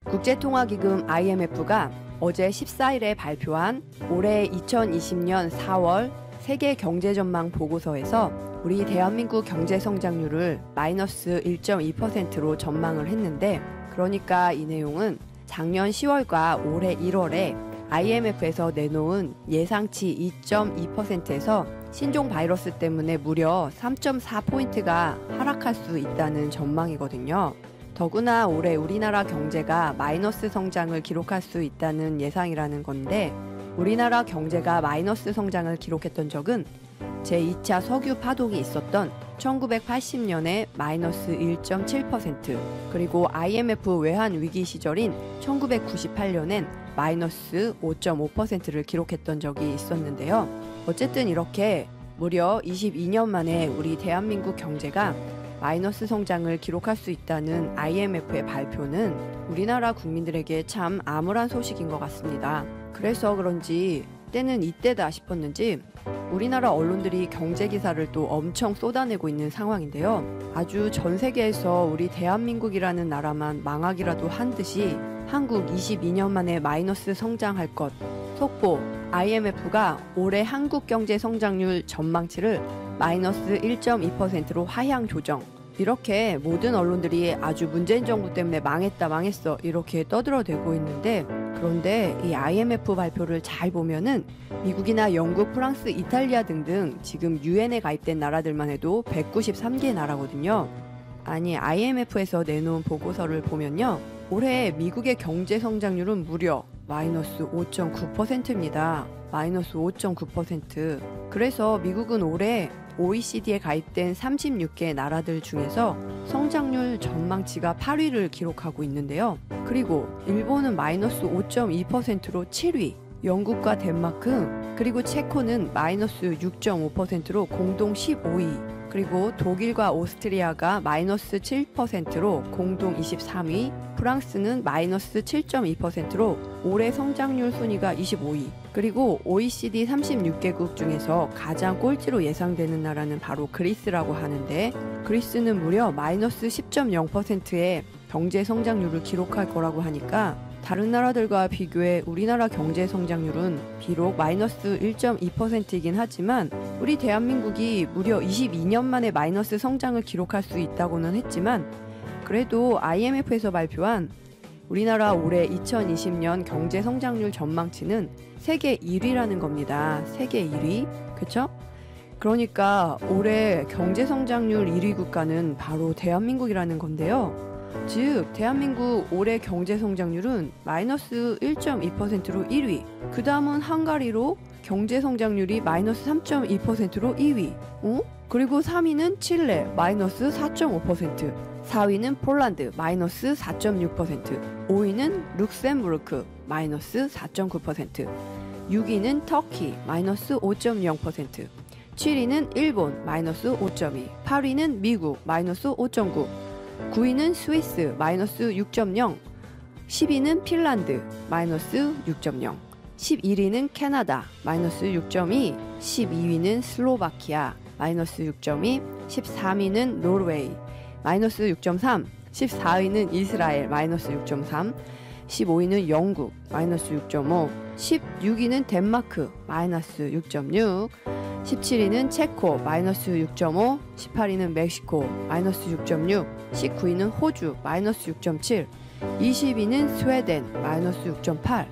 국제통화기금 IMF가 어제 14일에 발표한 올해 2020년 4월 세계 경제 전망 보고서에서 우리 대한민국 경제 성장률을 마이너스 1.2%로 전망을 했는데, 그러니까 이 내용은 작년 10월과 올해 1월에 IMF에서 내놓은 예상치 2.2%에서 신종 바이러스 때문에 무려 3.4포인트가 하락할 수 있다는 전망이거든요. 더구나 올해 우리나라 경제가 마이너스 성장을 기록할 수 있다는 예상이라는 건데, 우리나라 경제가 마이너스 성장을 기록했던 적은 제2차 석유 파동이 있었던 1980년에 마이너스 1.7%, 그리고 IMF 외환 위기 시절인 1998년엔 마이너스 5.5%를 기록했던 적이 있었는데요. 어쨌든 이렇게 무려 22년 만에 우리 대한민국 경제가 마이너스 성장을 기록할 수 있다는 IMF의 발표는 우리나라 국민들에게 참 암울한 소식인 것 같습니다. 그래서 그런지 때는 이때다 싶었는지 우리나라 언론들이 경제 기사를 또 엄청 쏟아내고 있는 상황인데요. 아주 전 세계에서 우리 대한민국이라는 나라만 망하기라도 한 듯이 한국 22년 만에 마이너스 성장할 것, 속보, IMF가 올해 한국 경제 성장률 전망치를 마이너스 1.2%로 하향 조정. 이렇게 모든 언론들이 아주 문재인 정부 때문에 망했어 이렇게 떠들어대고 있는데, 그런데 이 IMF 발표를 잘 보면은 미국이나 영국, 프랑스, 이탈리아 등등 지금 유엔에 가입된 나라들만 해도 193개 나라거든요. 아니, IMF에서 내놓은 보고서를 보면요, 올해 미국의 경제 성장률은 무려 마이너스 5.9%입니다. 마이너스 5.9%. 그래서 미국은 올해 OECD에 가입된 36개 나라들 중에서 성장률 전망치가 8위를 기록하고 있는데요. 그리고 일본은 마이너스 5.2%로 7위, 영국과 덴마크, 그리고 체코는 마이너스 6.5%로 공동 15위, 그리고 독일과 오스트리아가 마이너스 7%로 공동 23위, 프랑스는 마이너스 7.2%로 올해 성장률 순위가 25위, 그리고 OECD 36개국 중에서 가장 꼴찌로 예상되는 나라는 바로 그리스라고 하는데, 그리스는 무려 마이너스 10.0%의 경제 성장률을 기록할 거라고 하니까 다른 나라들과 비교해 우리나라 경제 성장률은 비록 마이너스 1.2%이긴 하지만 우리 대한민국이 무려 22년 만에 마이너스 성장을 기록할 수 있다고는 했지만, 그래도 IMF에서 발표한 우리나라 올해 2020년 경제 성장률 전망치는 세계 1위라는 겁니다. 세계 1위. 그쵸? 그러니까 올해 경제 성장률 1위 국가는 바로 대한민국이라는 건데요. 즉 대한민국 올해 경제 성장률은 마이너스 1.2%로 1위, 그 다음은 헝가리로 경제 성장률이 마이너스 3.2%로 2위, 그리고 3위는 칠레 마이너스 4.5%, 4위는 폴란드 마이너스 4.6%, 5위는 룩셈부르크 마이너스 4.9%, 6위는 터키 마이너스 5.0%, 7위는 일본 마이너스 5.2%, 8위는 미국 마이너스 5.9%, 9위는 스위스 마이너스 6.0%, 10위는 핀란드 마이너스 6.0%, 11위는 캐나다 마이너스 6.2%, 12위는 슬로바키아 마이너스 6.2%, 13위는 노르웨이 마이너스 6.3%, 14위는 이스라엘 마이너스 6.3%, 15위는 영국 마이너스 6.5%, 16위는 덴마크 마이너스 6.6%, 17위는 체코 마이너스 6.5%, 18위는 멕시코 마이너스 6.6%, 19위는 호주 마이너스 6.7%, 20위는 스웨덴 마이너스 6.8%.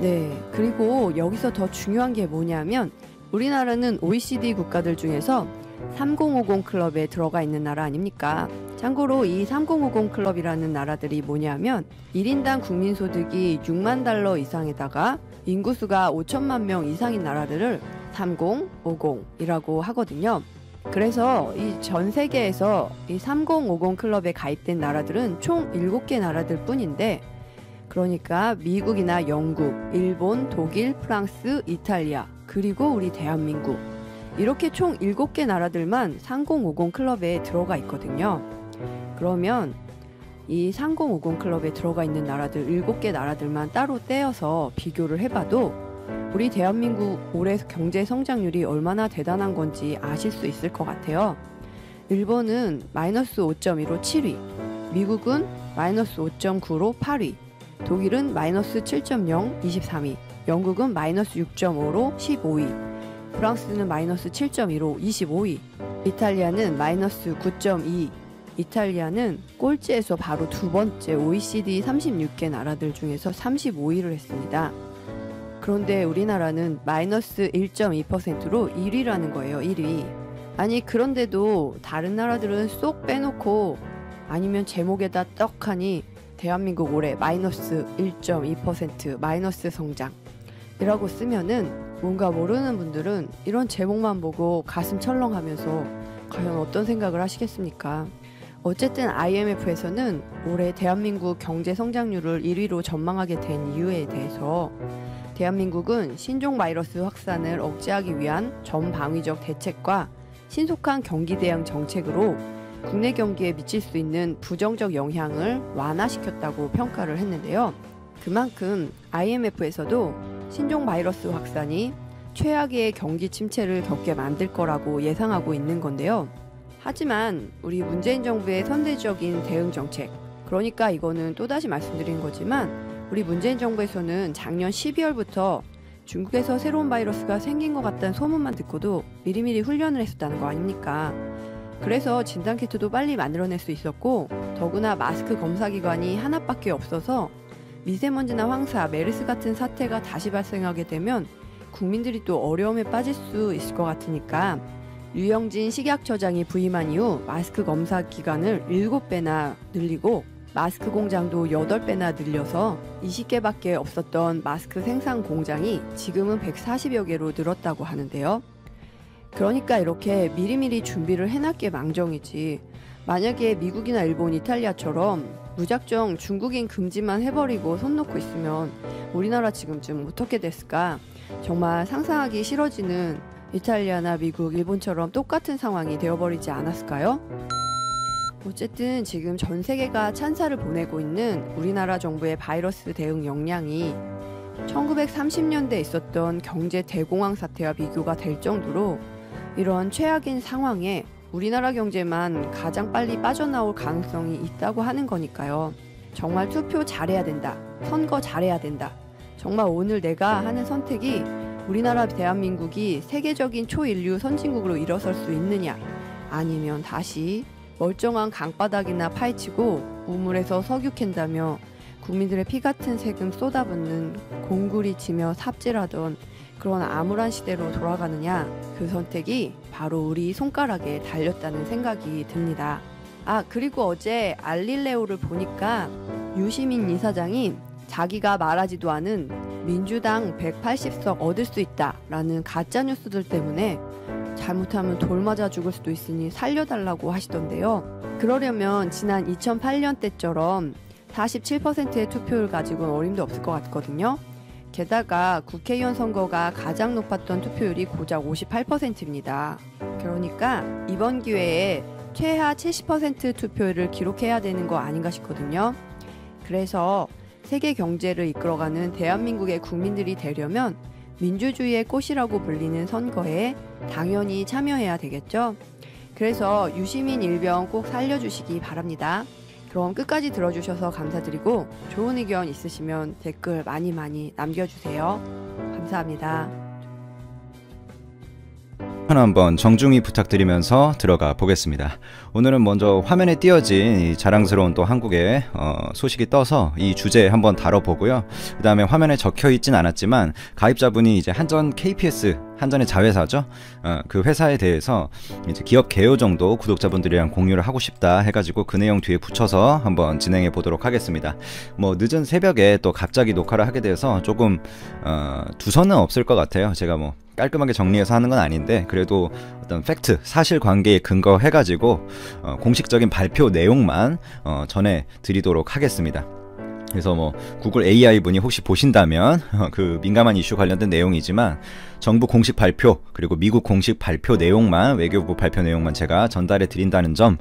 네, 그리고 여기서 더 중요한 게 뭐냐면 우리나라는 OECD 국가들 중에서 3050 클럽에 들어가 있는 나라 아닙니까? 참고로 이 3050 클럽이라는 나라들이 뭐냐면 1인당 국민소득이 6만 달러 이상에다가 인구수가 5천만 명 이상인 나라들을 3050이라고 하거든요. 그래서 이 전 세계에서 이 3050 클럽에 가입된 나라들은 총 7개 나라들 뿐인데, 그러니까 미국이나 영국, 일본, 독일, 프랑스, 이탈리아, 그리고 우리 대한민국, 이렇게 총 7개 나라들만 3050 클럽에 들어가 있거든요. 그러면 이 3050 클럽에 들어가 있는 나라들 7개 나라들만 따로 떼어서 비교를 해봐도 우리 대한민국 올해 경제 성장률이 얼마나 대단한 건지 아실 수 있을 것 같아요. 일본은 마이너스 5.2로 7위, 미국은 마이너스 5.9로 8위, 독일은 마이너스 7.0, 23위, 영국은 마이너스 6.5로 15위, 프랑스는 마이너스 7.2로 25위, 이탈리아는 마이너스 9.2, 이탈리아는 꼴찌에서 바로 두 번째 OECD 36개 나라들 중에서 35위를 했습니다. 그런데 우리나라는 마이너스 1.2%로 1위라는 거예요. 1위. 아니 그런데도 다른 나라들은 쏙 빼놓고 아니면 제목에다 떡하니 대한민국 올해 마이너스 1.2% 마이너스 성장이라고 쓰면은 뭔가 모르는 분들은 이런 제목만 보고 가슴 철렁하면서 과연 어떤 생각을 하시겠습니까? 어쨌든 IMF에서는 올해 대한민국 경제 성장률을 1위로 전망하게 된 이유에 대해서 대한민국은 신종 바이러스 확산을 억제하기 위한 전방위적 대책과 신속한 경기 대응 정책으로 국내 경기에 미칠 수 있는 부정적 영향을 완화시켰다고 평가를 했는데요. 그만큼 IMF에서도 신종 바이러스 확산이 최악의 경기 침체를 겪게 만들 거라고 예상하고 있는 건데요. 하지만 우리 문재인 정부의 선제적인 대응 정책, 그러니까 이거는 또다시 말씀드린 거지만 우리 문재인 정부에서는 작년 12월부터 중국에서 새로운 바이러스가 생긴 것 같다는 소문만 듣고도 미리미리 훈련을 했었다는 거 아닙니까? 그래서 진단키트도 빨리 만들어낼 수 있었고 더구나 마스크 검사 기관이 하나밖에 없어서 미세먼지나 황사, 메르스 같은 사태가 다시 발생하게 되면 국민들이 또 어려움에 빠질 수 있을 것 같으니까 류영진 식약처장이 부임한 이후 마스크 검사 기간을 7배나 늘리고 마스크 공장도 8배나 늘려서 20개밖에 없었던 마스크 생산 공장이 지금은 140여 개로 늘었다고 하는데요. 그러니까 이렇게 미리미리 준비를 해놨기에 망정이지 만약에 미국이나 일본, 이탈리아처럼 무작정 중국인 금지만 해버리고 손 놓고 있으면 우리나라 지금쯤 어떻게 됐을까? 정말 상상하기 싫어지는 이탈리아나 미국, 일본처럼 똑같은 상황이 되어버리지 않았을까요? 어쨌든 지금 전 세계가 찬사를 보내고 있는 우리나라 정부의 바이러스 대응 역량이 1930년대에 있었던 경제 대공황 사태와 비교가 될 정도로 이런 최악인 상황에 우리나라 경제만 가장 빨리 빠져나올 가능성이 있다고 하는 거니까요. 정말 투표 잘해야 된다. 선거 잘해야 된다. 정말 오늘 내가 하는 선택이 우리나라 대한민국이 세계적인 초인류 선진국으로 일어설 수 있느냐 아니면 다시 멀쩡한 강바닥이나 파헤치고 우물에서 석유 캔다며 국민들의 피 같은 세금 쏟아붓는 공구리 치며 삽질하던 그런 암울한 시대로 돌아가느냐 그 선택이 바로 우리 손가락에 달렸다는 생각이 듭니다. 아 그리고 어제 알릴레오를 보니까 유시민 이사장이 자기가 말하지도 않은 민주당 180석 얻을 수 있다라는 가짜뉴스들 때문에 잘못하면 돌 맞아 죽을 수도 있으니 살려달라고 하시던데요. 그러려면 지난 2008년 때처럼 47%의 투표를 가지고는 어림도 없을 것 같거든요. 게다가 국회의원 선거가 가장 높았던 투표율이 고작 58%입니다. 그러니까 이번 기회에 최하 70% 투표율을 기록해야 되는 거 아닌가 싶거든요. 그래서 세계 경제를 이끌어가는 대한민국의 국민들이 되려면 민주주의의 꽃이라고 불리는 선거에 당연히 참여해야 되겠죠. 그래서 유시민 일병 꼭 살려주시기 바랍니다. 그럼 끝까지 들어주셔서 감사드리고 좋은 의견 있으시면 댓글 많이 남겨주세요. 감사합니다. 한번 정중히 부탁드리면서 들어가 보겠습니다. 오늘은 먼저 화면에 띄어진 이 자랑스러운 또 한국의 소식이 떠서 이 주제 한번 다뤄보고요. 그 다음에 화면에 적혀 있진 않았지만 가입자분이 이제 한전 KPS 한전의 자회사죠. 그 회사에 대해서 이제 기업 개요 정도 구독자분들이랑 공유를 하고 싶다 해가지고 그 내용 뒤에 붙여서 한번 진행해 보도록 하겠습니다. 뭐 늦은 새벽에 또 갑자기 녹화를 하게 돼서 조금 두서는 없을 것 같아요. 제가 뭐 깔끔하게 정리해서 하는 건 아닌데 그래도 어떤 팩트, 사실관계에 근거해가지고 공식적인 발표 내용만 전해드리도록 하겠습니다. 그래서 뭐 구글 AI 분이 혹시 보신다면 그 민감한 이슈 관련된 내용이지만 정부 공식 발표 그리고 미국 공식 발표 내용만, 외교부 발표 내용만 제가 전달해 드린다는 점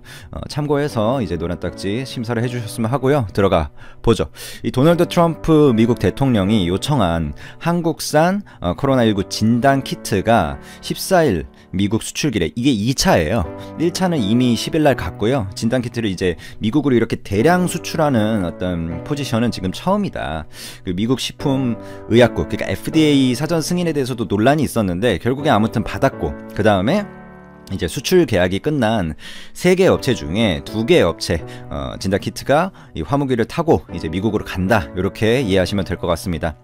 참고해서 이제 노란딱지 심사를 해주셨으면 하고요. 들어가 보죠. 이 도널드 트럼프 미국 대통령이 요청한 한국산 코로나19 진단 키트가 14일 미국 수출기래. 이게 2차예요. 1차는 이미 10일 날 갔고요. 진단 키트를 이제 미국으로 이렇게 대량 수출하는 어떤 포지션은 지금 처음이다. 그 미국 식품의약국, 그러니까 FDA 사전 승인에 대해서도 논란이 있었는데 결국에 아무튼 받았고, 그 다음에 이제 수출 계약이 끝난 3개 업체 중에 2개 업체 진단 키트가 이 화물기를 타고 이제 미국으로 간다. 이렇게 이해하시면 될 것 같습니다.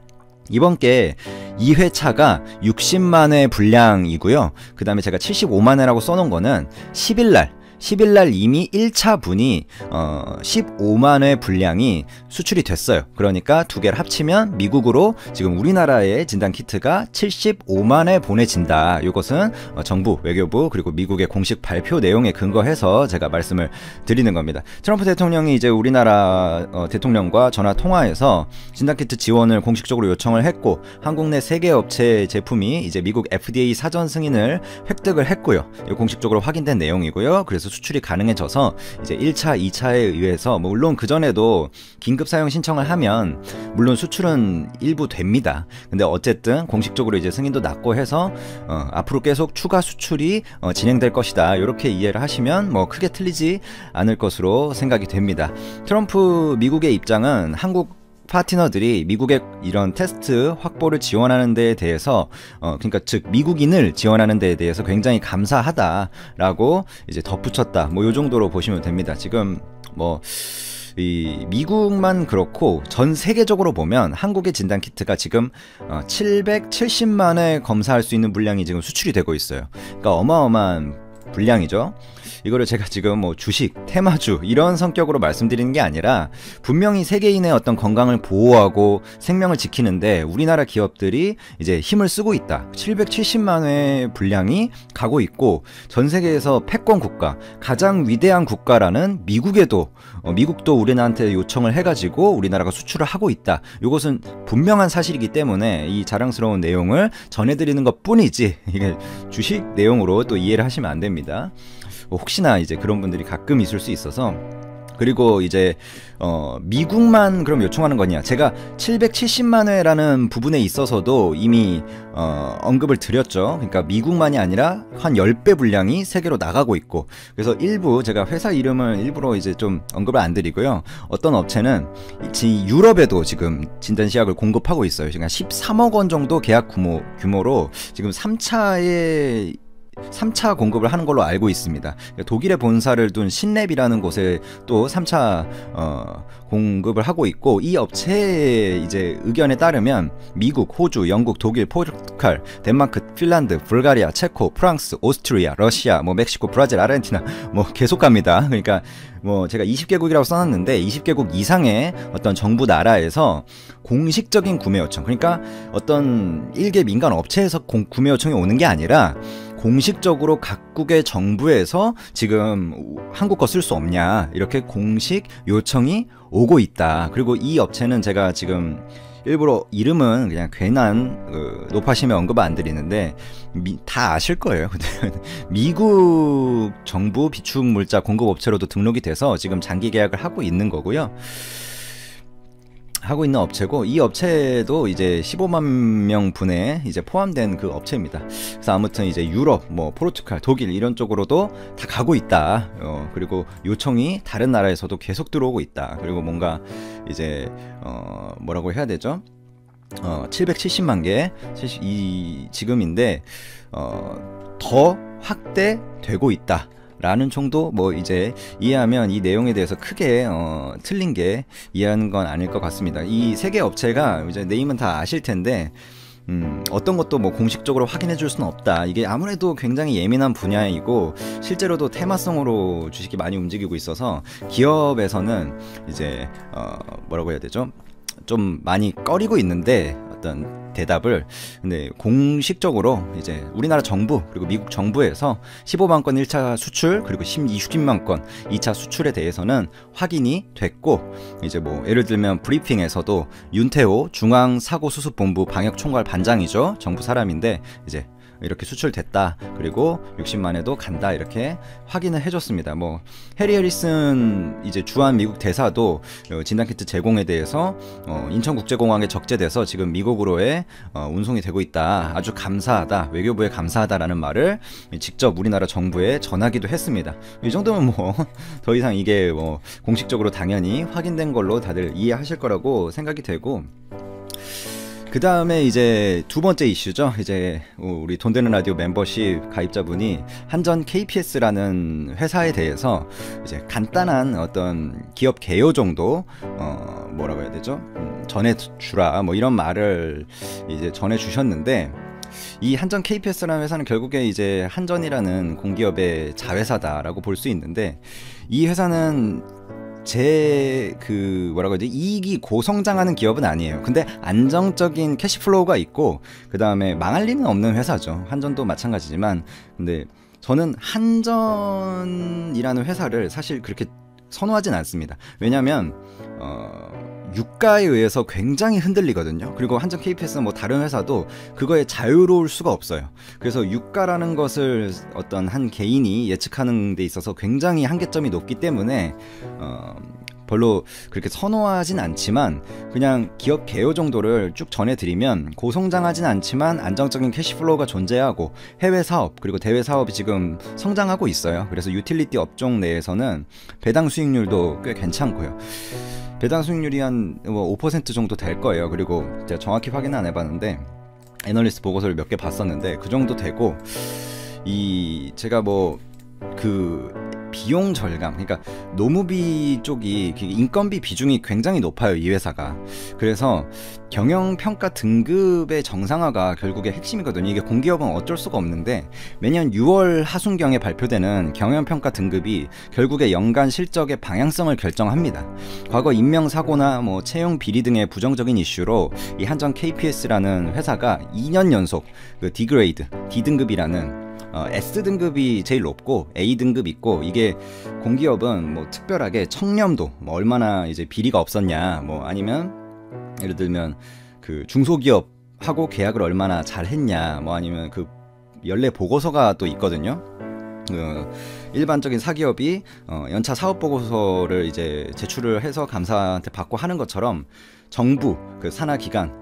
이번 게 2회차가 60만회 분량이고요. 그 다음에 제가 75만회라고 써놓은 거는 10일날 이미 1차 분이 15만회 분량이 수출이 됐어요. 그러니까 두 개를 합치면 미국으로 지금 우리나라의 진단키트가 75만회 보내진다. 이것은 정부, 외교부 그리고 미국의 공식 발표 내용에 근거해서 제가 말씀을 드리는 겁니다. 트럼프 대통령이 이제 우리나라 대통령과 전화 통화해서 진단키트 지원을 공식적으로 요청을 했고, 한국 내 3개 업체 제품이 이제 미국 FDA 사전 승인을 획득을 했고요. 이거 공식적으로 확인된 내용이고요. 그래서 수출이 가능해져서 이제 1차, 2차에 의해서 물론 그전에도 긴급 사용 신청을 하면 물론 수출은 일부 됩니다. 근데 어쨌든 공식적으로 이제 승인도 났고 해서 앞으로 계속 추가 수출이 진행될 것이다. 이렇게 이해를 하시면 뭐 크게 틀리지 않을 것으로 생각이 됩니다. 트럼프 미국의 입장은 한국 파트너들이 미국의 이런 테스트 확보를 지원하는 데에 대해서 그러니까 즉 미국인을 지원하는 데에 대해서 굉장히 감사하다라고 이제 덧붙였다. 뭐 요 정도로 보시면 됩니다. 지금 뭐 이 미국만 그렇고 전 세계적으로 보면 한국의 진단 키트가 지금 770만회 검사할 수 있는 물량이 지금 수출이 되고 있어요. 그러니까 어마어마한 분량이죠. 이거를 제가 지금 뭐 주식, 테마주 이런 성격으로 말씀드리는 게 아니라 분명히 세계인의 어떤 건강을 보호하고 생명을 지키는데 우리나라 기업들이 이제 힘을 쓰고 있다. 770만 회 분량이 가고 있고 전 세계에서 패권 국가, 가장 위대한 국가라는 미국에도 미국도 우리나라한테 요청을 해가지고 우리나라가 수출을 하고 있다. 이것은 분명한 사실이기 때문에 이 자랑스러운 내용을 전해드리는 것 뿐이지 이게 주식 내용으로 또 이해를 하시면 안 됩니다. 혹시나 이제 그런 분들이 가끔 있을 수 있어서. 그리고 이제 미국만 그럼 요청하는 거냐, 제가 770만 회라는 부분에 있어서도 이미 언급을 드렸죠. 그러니까 미국만이 아니라 한 10배 분량이 세계로 나가고 있고, 그래서 일부 제가 회사 이름을 일부러 이제 좀 언급을 안 드리고요. 어떤 업체는 유럽에도 지금 진단시약을 공급하고 있어요. 지금 13억 원 정도 계약 규모로 지금 3차 공급을 하는 걸로 알고 있습니다. 독일에 본사를 둔 신랩이라는 곳에 또 3차 공급을 하고 있고, 이 업체의 이제 의견에 따르면 미국, 호주, 영국, 독일, 포르투갈, 덴마크, 핀란드, 불가리아, 체코, 프랑스, 오스트리아, 러시아, 뭐 멕시코, 브라질, 아르헨티나 뭐 계속 갑니다. 그러니까 뭐 제가 20개국이라고 써놨는데 20개국 이상의 어떤 정부 나라에서 공식적인 구매 요청, 그러니까 어떤 일개 민간 업체에서 구매 요청이 오는 게 아니라 공식적으로 각국의 정부에서 지금 한국 거 쓸 수 없냐 이렇게 공식 요청이 오고 있다. 그리고 이 업체는 제가 지금 일부러 이름은 그냥 괜한 높아심에 언급 안 드리는데 다 아실 거예요. 미국 정부 비축물자 공급업체로도 등록이 돼서 지금 장기 계약을 하고 있는 거고요. 하고 있는 업체고, 이 업체도 이제 15만 명 분에 이제 포함된 그 업체입니다. 그래서 아무튼 이제 유럽, 뭐 포르투갈, 독일 이런 쪽으로도 다 가고 있다. 그리고 요청이 다른 나라에서도 계속 들어오고 있다. 그리고 뭔가 이제 뭐라고 해야 되죠? 770만 개 지금인데 더 확대되고 있다. 라는 정도 뭐 이제 이해하면 이 내용에 대해서 크게 틀린 게 이해하는 건 아닐 것 같습니다. 이 세 개 업체가 이제 네임은 다 아실 텐데 어떤 것도 뭐 공식적으로 확인해 줄 수는 없다. 이게 아무래도 굉장히 예민한 분야이고 실제로도 테마성으로 주식이 많이 움직이고 있어서 기업에서는 이제 뭐라고 해야 되죠? 좀 많이 꺼리고 있는데 어떤 대답을 근데 공식적으로 이제 우리나라 정부 그리고 미국 정부에서 15만 건 1차 수출 그리고 60만 건 2차 수출에 대해서는 확인이 됐고 이제 뭐 예를 들면 브리핑에서도 윤태호 중앙사고수습본부 방역총괄 반장이죠. 정부 사람인데 이제 이렇게 수출됐다. 그리고 60만에도 간다. 이렇게 확인을 해줬습니다. 뭐 해리 해리슨 이제 주한 미국 대사도 진단키트 제공에 대해서 인천국제공항에 적재돼서 지금 미국으로의 운송이 되고 있다. 아주 감사하다. 외교부에 감사하다라는 말을 직접 우리나라 정부에 전하기도 했습니다. 이 정도면 뭐 더 이상 이게 뭐 공식적으로 당연히 확인된 걸로 다들 이해하실 거라고 생각이 되고. 그 다음에 이제 두 번째 이슈죠. 이제 우리 돈 되는 라디오 멤버십 가입자분이 한전 KPS라는 회사에 대해서 이제 간단한 어떤 기업 개요 정도 뭐라고 해야 되죠? 전해주라 뭐 이런 말을 이제 전해주셨는데 이 한전 KPS라는 회사는 결국에 이제 한전이라는 공기업의 자회사다라고 볼 수 있는데 이 회사는 뭐라고 해야 되지? 이익이 고성장하는 기업은 아니에요. 근데 안정적인 캐시플로우가 있고 그 다음에 망할 리는 없는 회사죠. 한전도 마찬가지지만 근데 저는 한전이라는 회사를 사실 그렇게 선호하진 않습니다. 왜냐면 유가에 의해서 굉장히 흔들리거든요. 그리고 한전 KPS는 뭐 다른 회사도 그거에 자유로울 수가 없어요. 그래서 유가라는 것을 어떤 한 개인이 예측하는 데 있어서 굉장히 한계점이 높기 때문에 별로 그렇게 선호하진 않지만 그냥 기업 개요 정도를 쭉 전해드리면 고성장하진 않지만 안정적인 캐시플로우가 존재하고 해외 사업 그리고 대외 사업이 지금 성장하고 있어요. 그래서 유틸리티 업종 내에서는 배당 수익률도 꽤 괜찮고요. 배당 수익률이 한 5% 정도 될 거예요. 그리고 제가 정확히 확인은 안 해봤는데 애널리스트 보고서를 몇 개 봤었는데 그 정도 되고 제가 뭐 비용 절감, 그러니까 노무비 쪽이 인건비 비중이 굉장히 높아요, 이 회사가. 그래서 경영평가 등급의 정상화가 결국에 핵심이거든요. 이게 공기업은 어쩔 수가 없는데 매년 6월 하순경에 발표되는 경영평가 등급이 결국에 연간 실적의 방향성을 결정합니다. 과거 인명사고나 뭐 채용 비리 등의 부정적인 이슈로 이 한전 KPS라는 회사가 2년 연속 D그레이드, D등급이라는 S등급이 제일 높고 A등급 있고 이게 공기업은 뭐 특별하게 청렴도 뭐 얼마나 이제 비리가 없었냐 뭐 아니면 예를 들면 중소기업하고 계약을 얼마나 잘 했냐 뭐 아니면 연례 보고서가 또 있거든요. 일반적인 사기업이 연차 사업 보고서를 이제 제출을 해서 감사한테 받고 하는 것처럼 정부, 산하기관,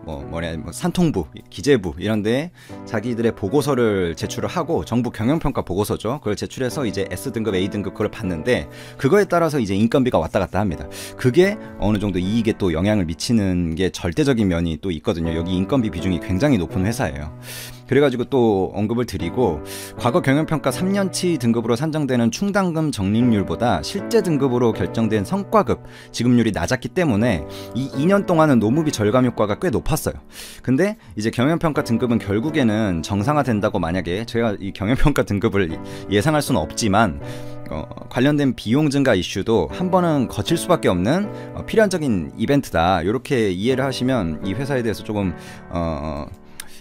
산통부, 기재부 이런데 자기들의 보고서를 제출을 하고 정부 경영평가 보고서죠. 그걸 제출해서 이제 S등급, A등급 그걸 받는데 그거에 따라서 이제 인건비가 왔다 갔다 합니다. 그게 어느 정도 이익에 또 영향을 미치는 게 절대적인 면이 또 있거든요. 여기 인건비 비중이 굉장히 높은 회사예요. 그래가지고 또 언급을 드리고 과거 경영평가 3년치 등급으로 산정되는 충당금 적립률보다 실제 등급으로 결정된 성과급 지급률이 낮았기 때문에 이 2년 동안은 노무비 절감 효과가 꽤 높았어요. 근데 이제 경영평가 등급은 결국에는 정상화된다고 만약에 제가 이 경영평가 등급을 예상할 수는 없지만 관련된 비용 증가 이슈도 한 번은 거칠 수밖에 없는 필연적인 이벤트다. 이렇게 이해를 하시면 이 회사에 대해서 조금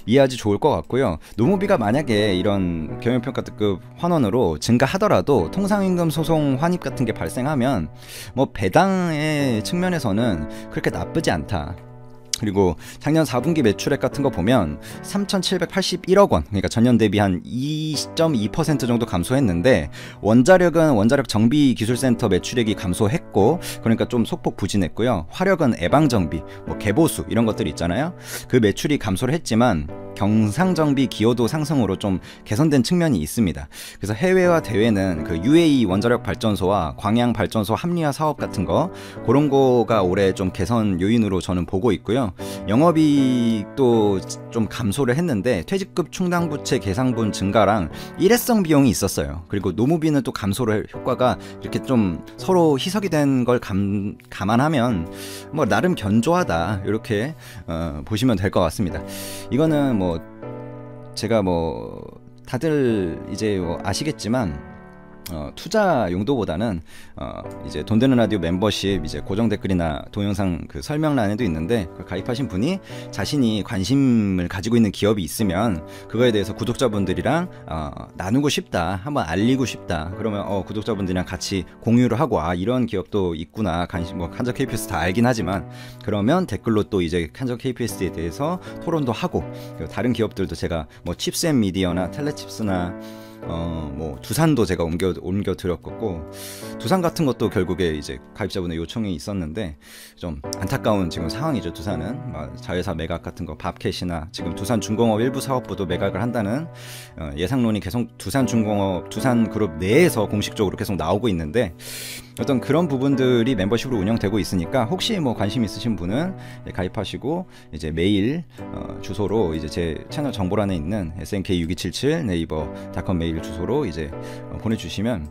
이해하기 좋을 것 같고요. 노무비가 만약에 이런 경영평가특급 환원으로 증가하더라도 통상임금 소송 환입 같은 게 발생하면 뭐 배당의 측면에서는 그렇게 나쁘지 않다. 그리고 작년 4분기 매출액 같은 거 보면 3,781억 원, 그러니까 전년 대비 한 2.2% 정도 감소했는데 원자력은 원자력 정비기술센터 매출액이 감소했고 그러니까 좀 소폭 부진했고요. 화력은 애방정비, 개보수 이런 것들이 있잖아요. 그 매출이 감소를 했지만 경상정비 기여도 상승으로 좀 개선된 측면이 있습니다. 그래서 해외와 대외는 UAE 원자력 발전소와 광양 발전소 합리화 사업 같은 거 그런 거가 올해 좀 개선 요인으로 저는 보고 있고요. 영업이익도 좀 감소를 했는데 퇴직급 충당부채 계상분 증가랑 일회성 비용이 있었어요. 그리고 노무비는 또 감소를 효과가 이렇게 좀 서로 희석이 된 걸 감안하면 나름 견조하다 이렇게 보시면 될 것 같습니다. 이거는 제가 다들 이제 아시겠지만 투자 용도보다는 이제 돈 되는 라디오 멤버십 이제 고정 댓글이나 동영상 그 설명란에도 있는데, 가입하신 분이 자신이 관심을 가지고 있는 기업이 있으면 그거에 대해서 구독자분들이랑 나누고 싶다, 한번 알리고 싶다, 그러면 구독자분들이랑 같이 공유를 하고, 이런 기업도 있구나, 뭐 한적 KPS 다 알긴 하지만, 그러면 댓글로 또 이제 한적 KPS에 대해서 토론도 하고, 다른 기업들도 제가 뭐 칩스앤미디어나 텔레칩스나 뭐 두산도 제가 옮겨 드렸고, 두산 같은 것도 결국에 이제 가입자분의 요청이 있었는데 좀 안타까운 지금 상황이죠. 두산은 자회사 매각 같은 거, 밥캣이나 지금 두산중공업 일부 사업부도 매각을 한다는 예상론이 계속 두산중공업, 두산그룹 내에서 공식적으로 계속 나오고 있는데, 어떤 그런 부분들이 멤버십으로 운영되고 있으니까 혹시 뭐 관심 있으신 분은 가입하시고 이제 메일 주소로 이제 제 채널 정보란에 있는 snk6277 네이버닷컴 메일 주소로 이제 보내주시면